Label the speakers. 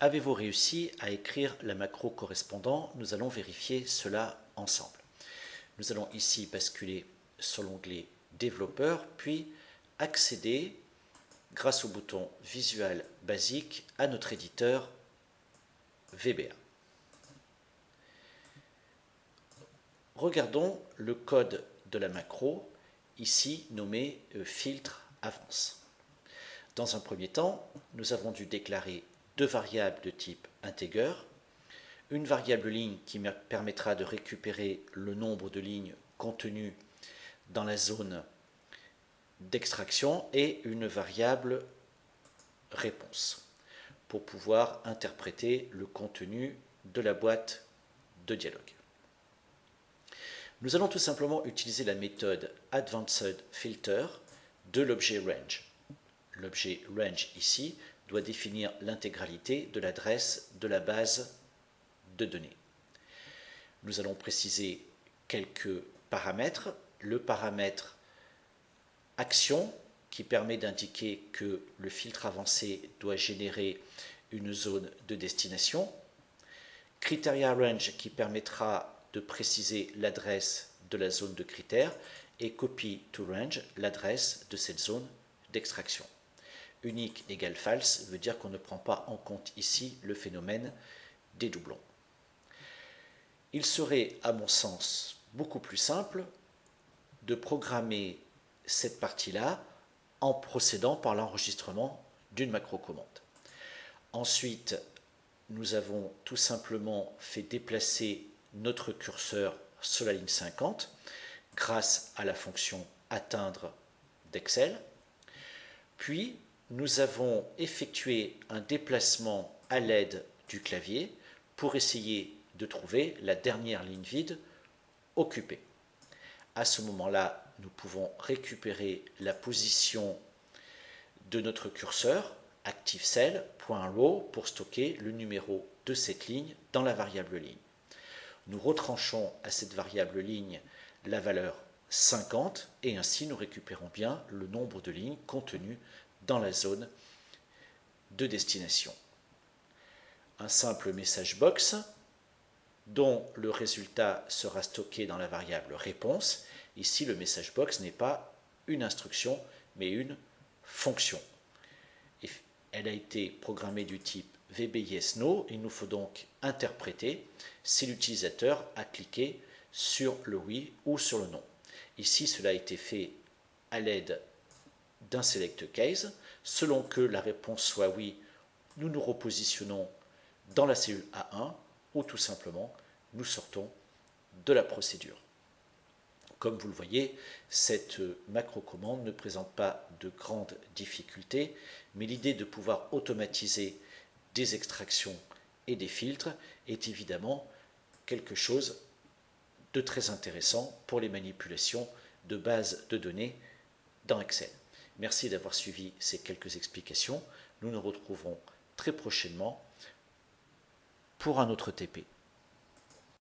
Speaker 1: Avez-vous réussi à écrire la macro correspondant? Nous allons vérifier cela ensemble. Nous allons ici basculer sur l'onglet Développeur, puis accéder, grâce au bouton Visual Basic, à notre éditeur VBA. Regardons le code de la macro, ici nommé filtre avance. Dans un premier temps, nous avons dû déclarer deux variables de type integer, une variable ligne qui permettra de récupérer le nombre de lignes contenues dans la zone d'extraction et une variable réponse pour pouvoir interpréter le contenu de la boîte de dialogue. Nous allons tout simplement utiliser la méthode AdvancedFilter de l'objet range. L'objet range ici doit définir l'intégralité de l'adresse de la base de données. Nous allons préciser quelques paramètres. Le paramètre action qui permet d'indiquer que le filtre avancé doit générer une zone de destination. Criteria range qui permettra de préciser l'adresse de la zone de critères et copy to range, l'adresse de cette zone d'extraction. Unique égale false veut dire qu'on ne prend pas en compte ici le phénomène des doublons. Il serait, à mon sens, beaucoup plus simple de programmer cette partie-là en procédant par l'enregistrement d'une macro-commande. Ensuite, nous avons tout simplement fait déplacer notre curseur sur la ligne 50 grâce à la fonction atteindre d'Excel. Puis, nous avons effectué un déplacement à l'aide du clavier pour essayer de trouver la dernière ligne vide occupée. À ce moment-là, nous pouvons récupérer la position de notre curseur, ActiveCell.row, pour stocker le numéro de cette ligne dans la variable ligne. Nous retranchons à cette variable ligne la valeur 50 et ainsi nous récupérons bien le nombre de lignes contenues dans la zone de destination. Un simple message box dont le résultat sera stocké dans la variable réponse. Ici, le message box n'est pas une instruction, mais une fonction. Elle a été programmée du type VBYesNo. Il nous faut donc interpréter si l'utilisateur a cliqué sur le oui ou sur le non. Ici, cela a été fait à l'aide d'un select case. Selon que la réponse soit oui, nous nous repositionnons dans la cellule A1 ou tout simplement nous sortons de la procédure. Comme vous le voyez, cette macro-commande ne présente pas de grandes difficultés, mais l'idée de pouvoir automatiser des extractions et des filtres est évidemment quelque chose de très intéressant pour les manipulations de bases de données dans Excel. Merci d'avoir suivi ces quelques explications. Nous nous retrouverons très prochainement pour un autre TP.